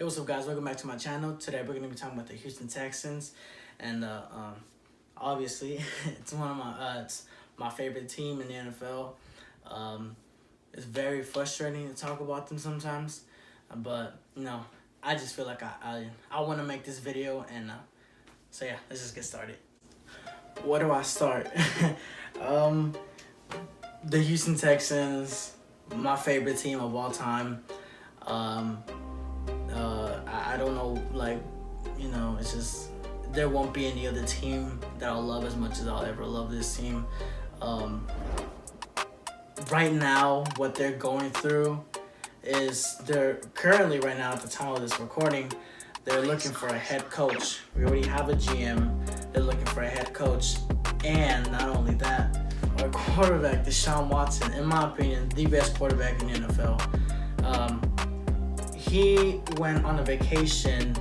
what's up, guys? Welcome back to my channel. Today we're gonna be talking about the Houston Texans, and obviously it's one of it's my favorite team in the NFL. It's very frustrating to talk about them sometimes, but I just feel like I want to make this video, and so yeah, let's just get started. Where do I start? The Houston Texans, my favorite team of all time. I don't know, it's just, there won't be any other team that I'll love as much as I'll ever love this team. Right now, what they're going through is they're currently, right now at the time of this recording, they're looking for a head coach. We already have a GM. They're looking for a head coach. And not only that, our quarterback, Deshaun Watson, in my opinion, the best quarterback in the NFL. He went on a vacation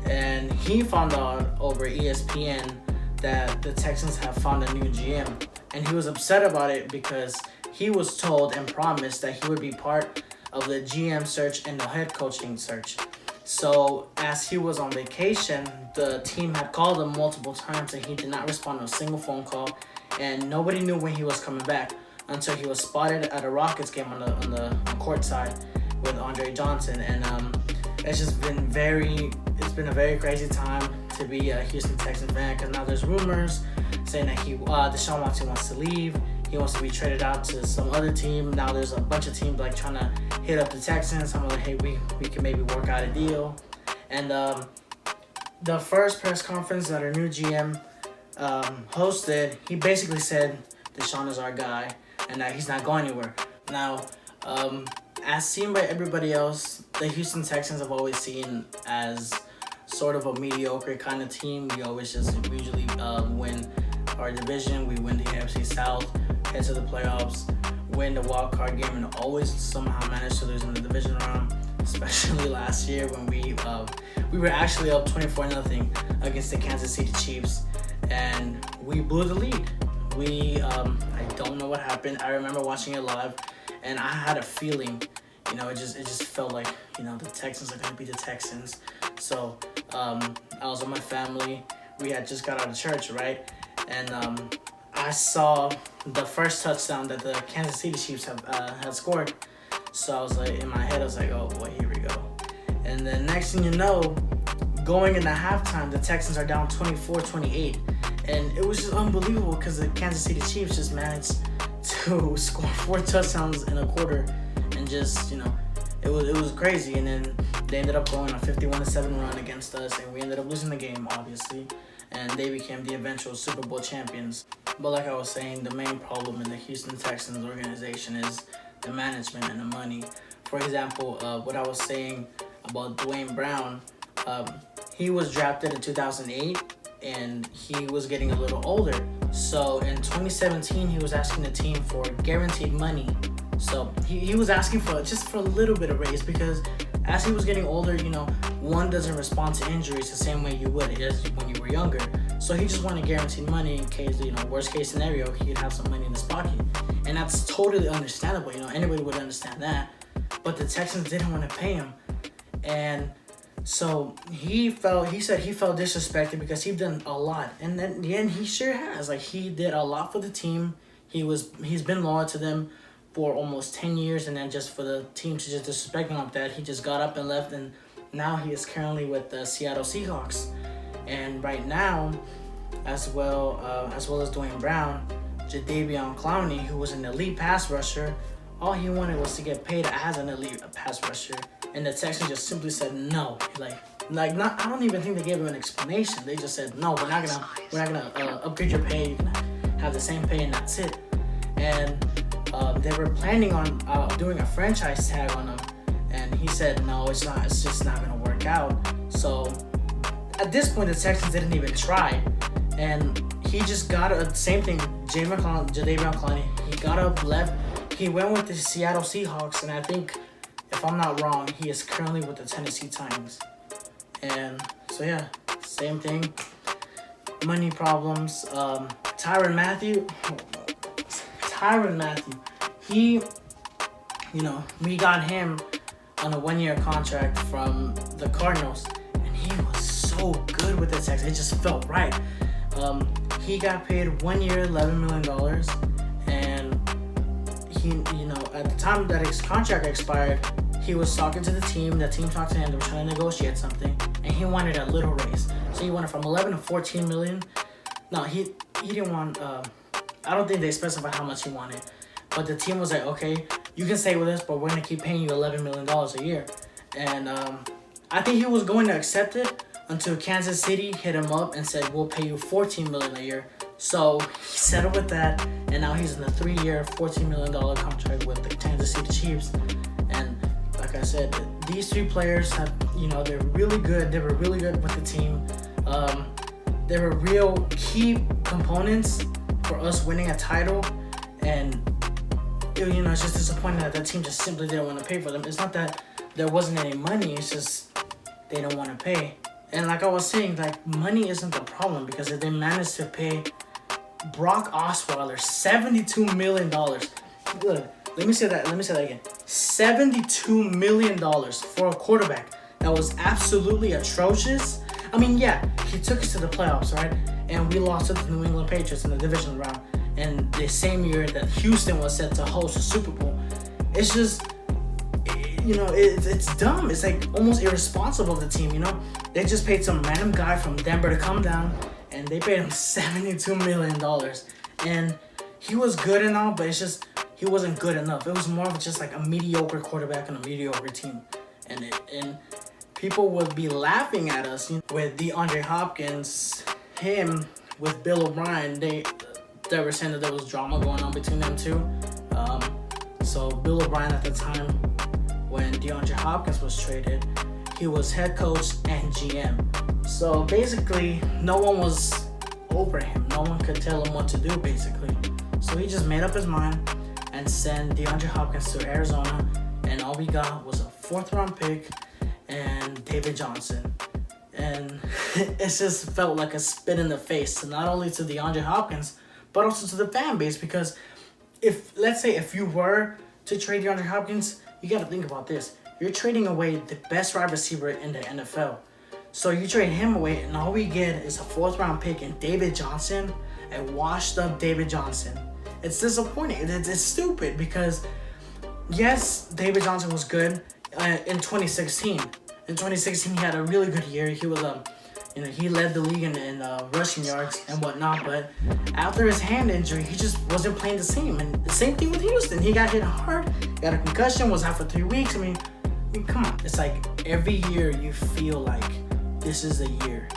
and he found out over ESPN that the Texans have found a new GM. And he was upset about it because he was told and promised that he would be part of the GM search and the head coaching search. So as he was on vacation, the team had called him multiple times and he did not respond to a single phone call, and nobody knew when he was coming back until he was spotted at a Rockets game on the court side with Andre Johnson. And it's been a very crazy time to be a Houston Texans fan, because now there's rumors saying that Deshaun Watson wants to leave. He wants to be traded out to some other team. Now there's a bunch of teams trying to hit up the Texans. I'm like, hey, we can maybe work out a deal. And the first press conference that our new GM hosted, he basically said Deshaun is our guy and that he's not going anywhere. Now, as seen by everybody else, the Houston Texans have always seen as sort of a mediocre kind of team. We usually win our division. We win the AFC South, head to the playoffs, win the wild card game, and always somehow manage to lose in the division round. Especially last year when we were actually up 24-0 against the Kansas City Chiefs, and we blew the lead. I don't know what happened. I remember watching it live, and I had a feeling, it just felt like, the Texans are gonna be the Texans. So I was with my family. We had just got out of church, right? And I saw the first touchdown that the Kansas City Chiefs had scored. So I was like, in my head, I was like, oh boy, here we go. And then next thing you know, going into halftime, the Texans are down 24-28. And it was just unbelievable because the Kansas City Chiefs just managed to score 4 touchdowns in a quarter. And just, it was crazy. And then they ended up going on a 51-7 run against us. And we ended up losing the game, obviously. And they became the eventual Super Bowl champions. But like I was saying, the main problem in the Houston Texans organization is the management and the money. For example, what I was saying about Dwayne Brown, he was drafted in 2008 and he was getting a little older. So in 2017, he was asking the team for guaranteed money. So he was asking for a little bit of raise, because as he was getting older, one doesn't respond to injuries the same way you would as when you were younger. So he just wanted guaranteed money in case, worst case scenario, he'd have some money in his pocket. And that's totally understandable. Anybody would understand that. But the Texans didn't want to pay him. And so he said he felt disrespected because he'd done a lot. And then in the end, he sure has. He did a lot for the team. He's been loyal to them for almost 10 years. And then just for the team to just disrespect him like that, he just got up and left. And now he is currently with the Seattle Seahawks. And right now, as well as Dwayne Brown, Jadeveon Clowney, who was an elite pass rusher, all he wanted was to get paid as an elite pass rusher. And the Texans just simply said no. I don't even think they gave him an explanation. They just said, no, we're not gonna upgrade your pay. You're gonna have the same pay and that's it. And they were planning on doing a franchise tag on him, and he said no, it's not. It's just not gonna work out. So at this point, the Texans didn't even try, and he just got same thing. Jadeveon Clowney, he got up, left. He went with the Seattle Seahawks, and I think, if I'm not wrong, he is currently with the Tennessee Titans. And so yeah, same thing. Money problems. Tyrann Mathieu, we got him on a 1-year contract from the Cardinals, and he was so good with the Texans. It just felt right. He got paid 1 year, $11 million, and he, at the time that his contract expired, he was talking to the team. The team talked to him. They were trying to negotiate something, and he wanted a little raise. So he went from 11 to 14 million. No, he didn't want. I don't think they specified how much he wanted, but the team was like, okay, you can stay with us, but we're gonna keep paying you $11 million a year. And I think he was going to accept it until Kansas City hit him up and said, we'll pay you $14 million a year. So he settled with that, and now he's in a 3-year, $14 million contract with the Kansas City Chiefs. And like I said, these 3 players have, they're really good. They were really good with the team. They were real key components for us winning a title. And, it's just disappointing that the team just simply didn't want to pay for them. It's not that there wasn't any money. It's just they don't want to pay. And like I was saying, like, money isn't the problem, because if they managed to pay Brock Osweiler $72 million. Look, let me say that again. $72 million for a quarterback that was absolutely atrocious. I mean, yeah, he took us to the playoffs, right? And we lost to the New England Patriots in the divisional round. And the same year that Houston was set to host the Super Bowl. It's just, it's dumb. It's like almost irresponsible of the team, They just paid some random guy from Denver to come down, and they paid him $72 million. And he was good and all, but it's just, he wasn't good enough. It was more of just like a mediocre quarterback and a mediocre team. And people would be laughing at us with DeAndre Hopkins, him with Bill O'Brien. They were saying that there was drama going on between them two. So Bill O'Brien at the time, when DeAndre Hopkins was traded, he was head coach and GM. So basically, no one was over him. No one could tell him what to do, basically. So he just made up his mind and sent DeAndre Hopkins to Arizona, and all we got was a 4th-round pick and David Johnson. And it just felt like a spit in the face, not only to DeAndre Hopkins, but also to the fan base. Because let's say if you were to trade DeAndre Hopkins, you got to think about this. You're trading away the best wide receiver in the NFL. So you trade him away, and all we get is a 4th-round pick and David Johnson, a washed-up David Johnson. It's disappointing. It's stupid, because yes, David Johnson was good in 2016. In 2016, he had a really good year. He was he led the league in rushing yards and whatnot. But after his hand injury, he just wasn't playing the same. And the same thing with Houston. He got hit hard, got a concussion, was out for 3 weeks. I mean, come on. It's like every year you feel like this is the year,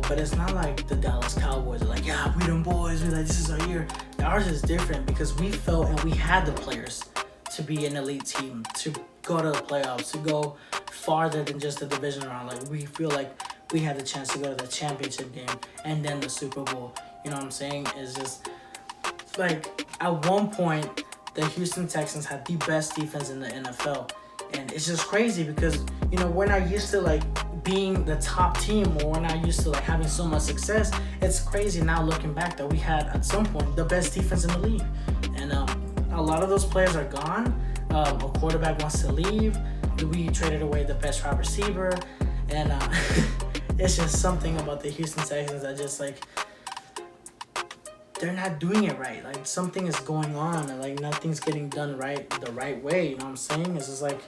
But it's not like the Dallas Cowboys are like, yeah, we them boys. We're like, this is our year. Ours is different, because we felt and we had the players to be an elite team, to go to the playoffs, to go farther than just the division round. Like, we feel like we had the chance to go to the championship game and then the Super Bowl. You know what I'm saying? It's just like, at one point, the Houston Texans had the best defense in the NFL. And it's just crazy because, we're not used to like being the top team, or we're not used to like having so much success. It's crazy now looking back that we had at some point the best defense in the league. And a lot of those players are gone. A quarterback wants to leave. We traded away the best wide receiver. And it's just something about the Houston Texans that just like, they're not doing it right. Like, something is going on, and like nothing's getting done right the right way. You know what I'm saying? It's just like,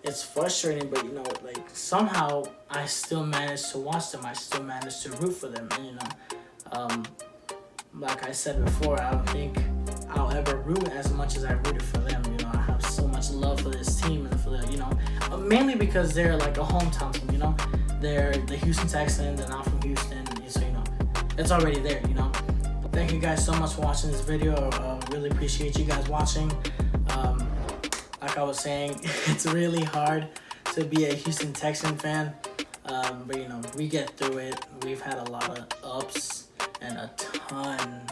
it's frustrating, but like somehow I still manage to watch them. I still manage to root for them. And like I said before, I don't think I'll ever root as much as I rooted for them. I have so much love for this team, and for the mainly because they're like a hometown team. They're the Houston Texans, and I'm from Houston, so it's already there. Thank you guys so much for watching this video. Really appreciate you guys watching. Like I was saying, it's really hard to be a Houston Texan fan, but we get through it. We've had a lot of ups and a ton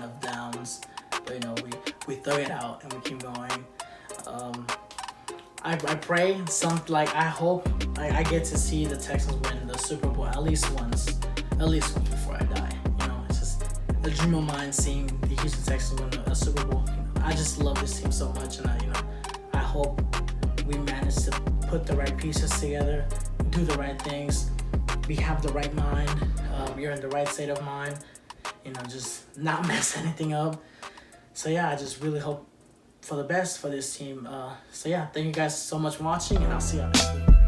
of downs, but we throw it out and we keep going. I pray I hope I get to see the Texans win the Super Bowl at least once before I die. It's just a dream of mine seeing the Houston Texans win a Super Bowl. I just love this team so much, and I hope we manage to put the right pieces together, do the right things, have the right mind, you're in the right state of mind, just not mess anything up. So yeah, I just really hope for the best for this team. So yeah, thank you guys so much for watching, and I'll see you next week.